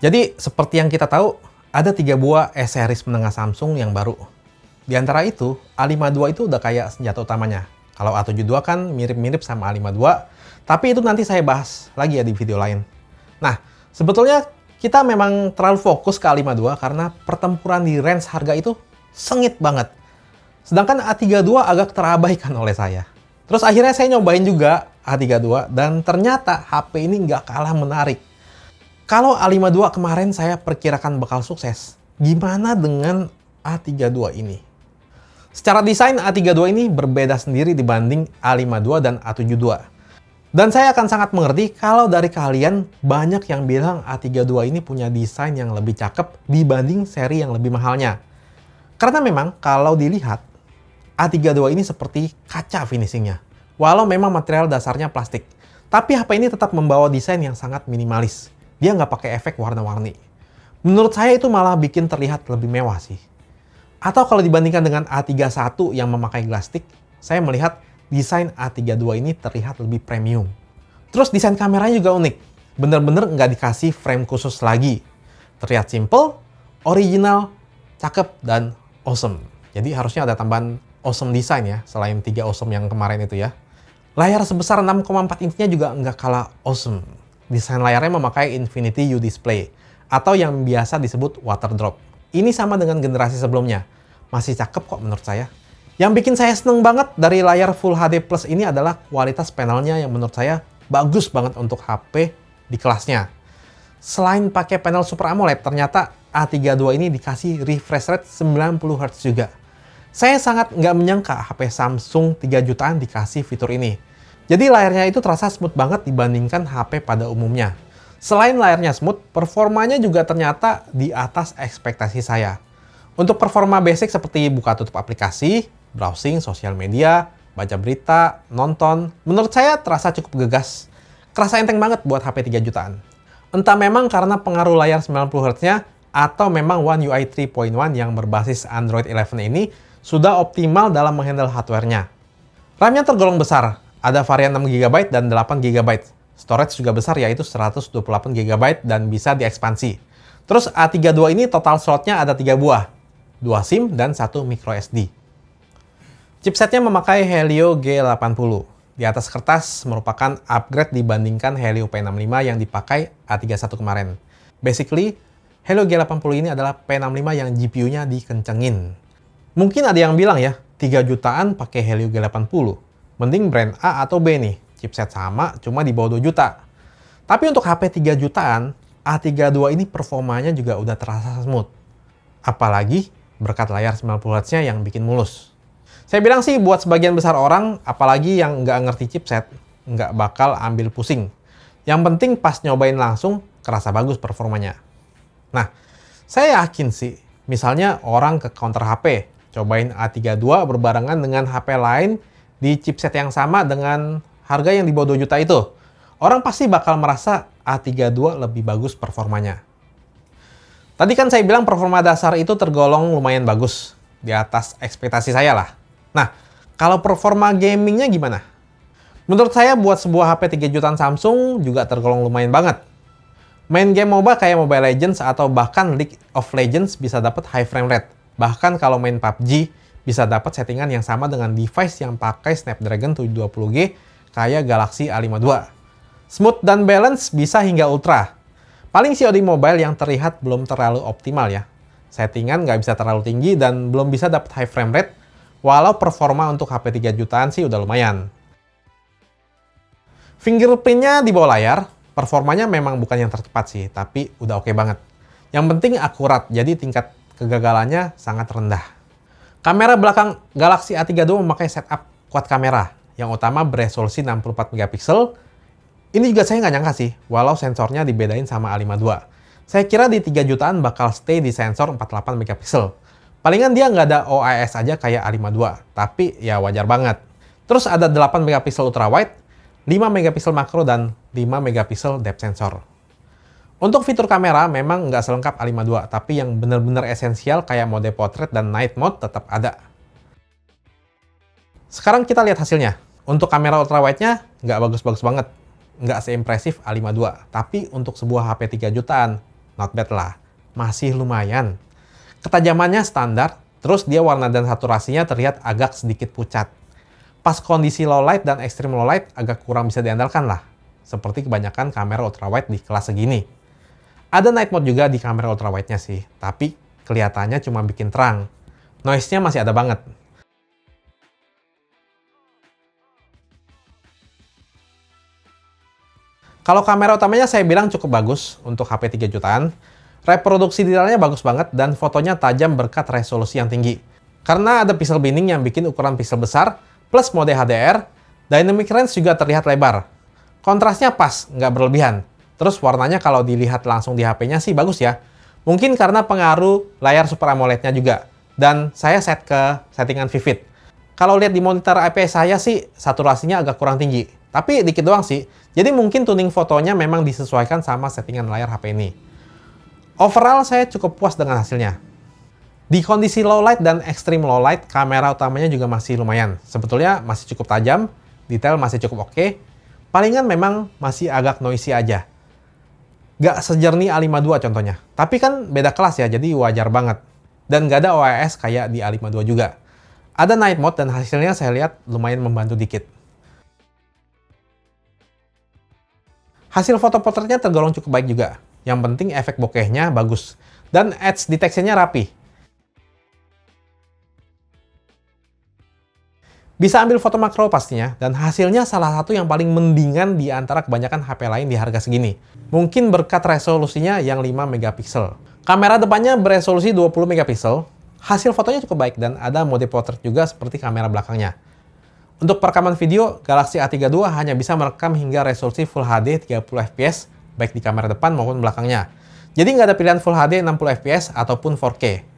Jadi, seperti yang kita tahu, ada 3 buah S-series menengah Samsung yang baru. Di antara itu, A52 itu udah kayak senjata utamanya. Kalau A72 kan mirip-mirip sama A52, tapi itu nanti saya bahas lagi ya di video lain. Nah, sebetulnya kita memang terlalu fokus ke A52 karena pertempuran di range harga itu sengit banget. Sedangkan A32 agak terabaikan oleh saya. Terus akhirnya saya nyobain juga A32 dan ternyata HP ini nggak kalah menarik. Kalau A52 kemarin saya perkirakan bakal sukses, gimana dengan A32 ini? Secara desain A32 ini berbeda sendiri dibanding A52 dan A72. Dan saya akan sangat mengerti kalau dari kalian banyak yang bilang A32 ini punya desain yang lebih cakep dibanding seri yang lebih mahalnya. Karena memang kalau dilihat, A32 ini seperti kaca finishingnya. Walau memang material dasarnya plastik. Tapi HP ini tetap membawa desain yang sangat minimalis. Dia nggak pakai efek warna-warni. Menurut saya itu malah bikin terlihat lebih mewah sih. Atau kalau dibandingkan dengan A31 yang memakai glass stick, saya melihat desain A32 ini terlihat lebih premium. Terus desain kameranya juga unik. Bener-bener nggak dikasih frame khusus lagi. Terlihat simple, original, cakep, dan awesome. Jadi harusnya ada tambahan awesome design ya, selain 3 awesome yang kemarin itu ya. Layar sebesar 6,4 inchnya juga nggak kalah awesome. Desain layarnya memakai Infinity U Display, atau yang biasa disebut water drop. Ini sama dengan generasi sebelumnya. Masih cakep kok menurut saya. Yang bikin saya seneng banget dari layar Full HD Plus ini adalah kualitas panelnya yang menurut saya bagus banget untuk HP di kelasnya. Selain pakai panel Super AMOLED, ternyata A32 ini dikasih refresh rate 90 Hz juga. Saya sangat nggak menyangka HP Samsung 3 jutaan dikasih fitur ini. Jadi layarnya itu terasa smooth banget dibandingkan HP pada umumnya. Selain layarnya smooth, performanya juga ternyata di atas ekspektasi saya. Untuk performa basic seperti buka tutup aplikasi, browsing, sosial media, baca berita, nonton, menurut saya terasa cukup gegas. Kerasa enteng banget buat HP 3 jutaan. Entah memang karena pengaruh layar 90 Hz-nya, atau memang One UI 3.1 yang berbasis Android 11 ini sudah optimal dalam menghandle hardware-nya. RAM-nya tergolong besar, ada varian 6 GB dan 8 GB. Storage juga besar yaitu 128 GB dan bisa diekspansi. Terus A32 ini total slot-nya ada 3 buah. 2 SIM dan 1 microSD. Chipsetnya memakai Helio G80. Di atas kertas merupakan upgrade dibandingkan Helio P65 yang dipakai A31 kemarin. Basically, Helio G80 ini adalah P65 yang GPU-nya dikencengin. Mungkin ada yang bilang ya, 3 jutaan pakai Helio G80. Mending brand A atau B nih, chipset sama, cuma di bawah 2 juta. Tapi untuk HP 3 jutaan, A32 ini performanya juga udah terasa smooth. Apalagi berkat layar 90 Hz-nya yang bikin mulus. Saya bilang sih buat sebagian besar orang, apalagi yang nggak ngerti chipset, nggak bakal ambil pusing. Yang penting pas nyobain langsung, kerasa bagus performanya. Nah, saya yakin sih, misalnya orang ke counter HP, cobain A32 berbarengan dengan HP lain, di chipset yang sama dengan harga yang di bawah 2 juta itu, orang pasti bakal merasa A32 lebih bagus performanya. Tadi kan saya bilang performa dasar itu tergolong lumayan bagus, di atas ekspektasi saya lah. Nah, kalau performa gamingnya gimana? Menurut saya buat sebuah HP 3 jutaan Samsung juga tergolong lumayan banget. Main game MOBA kayak Mobile Legends atau bahkan League of Legends bisa dapat high frame rate. Bahkan kalau main PUBG, bisa dapat settingan yang sama dengan device yang pakai Snapdragon 720G kayak Galaxy A52. Smooth dan balance bisa hingga ultra. Paling COD mobile yang terlihat belum terlalu optimal ya. Settingan nggak bisa terlalu tinggi dan belum bisa dapat high frame rate, walau performa untuk HP 3 jutaan sih udah lumayan. Fingerprint-nya di bawah layar, performanya memang bukan yang tercepat sih, tapi udah oke banget. Yang penting akurat, jadi tingkat kegagalannya sangat rendah. Kamera belakang Galaxy A32 memakai setup quad kamera, yang utama beresolusi 64 MP. Ini juga saya nggak nyangka sih, walau sensornya dibedain sama A52. Saya kira di 3 jutaan bakal stay di sensor 48 MP. Palingan dia nggak ada OIS aja kayak A52, tapi ya wajar banget. Terus ada 8 MP ultrawide, 5 MP makro, dan 5 MP depth sensor. Untuk fitur kamera memang nggak selengkap A52, tapi yang benar-benar esensial kayak mode portrait dan night mode tetap ada. Sekarang kita lihat hasilnya. Untuk kamera ultrawide-nya nggak bagus-bagus banget. Nggak seimpresif A52. Tapi untuk sebuah HP 3 jutaan, not bad lah. Masih lumayan. Ketajamannya standar, terus dia warna dan saturasinya terlihat agak sedikit pucat. Pas kondisi low light dan extreme low light agak kurang bisa diandalkan lah. Seperti kebanyakan kamera ultrawide di kelas segini. Ada night mode juga di kamera ultrawide-nya sih, tapi kelihatannya cuma bikin terang. Noise-nya masih ada banget. Kalau kamera utamanya saya bilang cukup bagus untuk HP 3 jutaan. Reproduksi detailnya bagus banget dan fotonya tajam berkat resolusi yang tinggi. Karena ada pixel binning yang bikin ukuran pixel besar, plus mode HDR, dynamic range juga terlihat lebar. Kontrasnya pas, nggak berlebihan. Terus warnanya kalau dilihat langsung di HP-nya sih bagus ya. Mungkin karena pengaruh layar Super AMOLED-nya juga. Dan saya set ke settingan vivid. Kalau lihat di monitor IPS saya sih, saturasinya agak kurang tinggi. Tapi dikit doang sih. Jadi mungkin tuning fotonya memang disesuaikan sama settingan layar HP ini. Overall, saya cukup puas dengan hasilnya. Di kondisi low light dan extreme low light, kamera utamanya juga masih lumayan. Sebetulnya masih cukup tajam, detail masih cukup oke. Palingan memang masih agak noisy aja. Nggak sejernih A52 contohnya. Tapi kan beda kelas ya, jadi wajar banget. Dan nggak ada OIS kayak di A52 juga. Ada night mode dan hasilnya saya lihat lumayan membantu dikit. Hasil foto potretnya tergolong cukup baik juga. Yang penting efek bokehnya bagus. Dan edge detection-nya rapi. Bisa ambil foto makro pastinya, dan hasilnya salah satu yang paling mendingan di antara kebanyakan HP lain di harga segini. Mungkin berkat resolusinya yang 5 megapiksel. Kamera depannya beresolusi 20 megapiksel, hasil fotonya cukup baik dan ada mode portrait juga seperti kamera belakangnya. Untuk perekaman video, Galaxy A32 hanya bisa merekam hingga resolusi Full HD 30 fps, baik di kamera depan maupun belakangnya. Jadi nggak ada pilihan Full HD 60 fps ataupun 4K.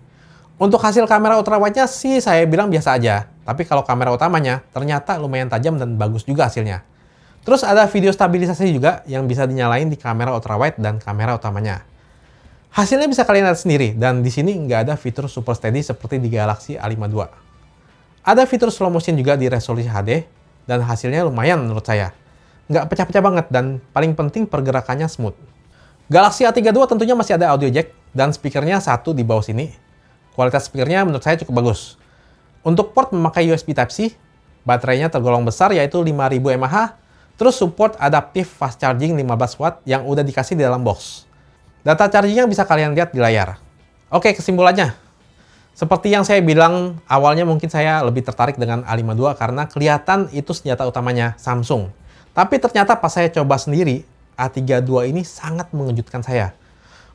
Untuk hasil kamera ultrawide-nya sih saya bilang biasa aja. Tapi kalau kamera utamanya, ternyata lumayan tajam dan bagus juga hasilnya. Terus ada video stabilisasi juga yang bisa dinyalain di kamera ultrawide dan kamera utamanya. Hasilnya bisa kalian lihat sendiri, dan di sini nggak ada fitur super steady seperti di Galaxy A52. Ada fitur slow motion juga di resolusi HD, dan hasilnya lumayan menurut saya. Nggak pecah-pecah banget, dan paling penting pergerakannya smooth. Galaxy A32 tentunya masih ada audio jack, dan speakernya satu di bawah sini. Kualitas speakernya menurut saya cukup bagus. Untuk port memakai USB Type-C, baterainya tergolong besar yaitu 5000 mAh, terus support adaptive fast charging 15 watt yang udah dikasih di dalam box. Data charging-nya bisa kalian lihat di layar. Oke, kesimpulannya. Seperti yang saya bilang, awalnya mungkin saya lebih tertarik dengan A52 karena kelihatan itu senjata utamanya Samsung. Tapi ternyata pas saya coba sendiri, A32 ini sangat mengejutkan saya.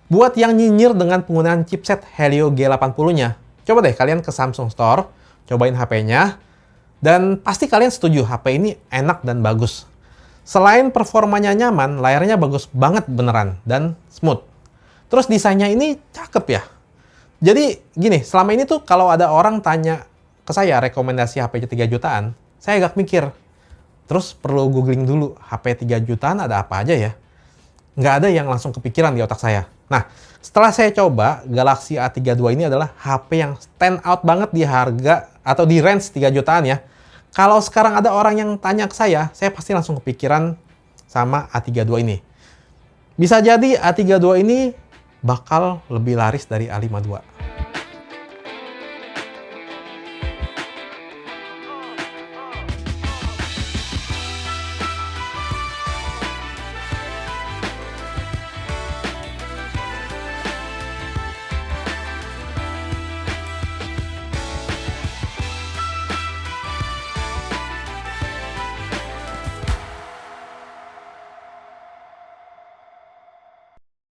Buat yang nyinyir dengan penggunaan chipset Helio G80-nya, coba deh kalian ke Samsung Store, cobain HP-nya, dan pasti kalian setuju HP ini enak dan bagus. Selain performanya nyaman, layarnya bagus banget beneran, dan smooth. Terus desainnya ini cakep ya. Jadi gini, selama ini tuh kalau ada orang tanya ke saya rekomendasi HP 3 jutaan, saya agak mikir. Terus perlu googling dulu, HP 3 jutaan ada apa aja ya? Nggak ada yang langsung kepikiran di otak saya. Nah, setelah saya coba, Galaxy A32 ini adalah HP yang stand out banget di harga atau di range 3 jutaan ya. Kalau sekarang ada orang yang tanya ke saya pasti langsung kepikiran sama A32 ini. Bisa jadi A32 ini bakal lebih laris dari A52.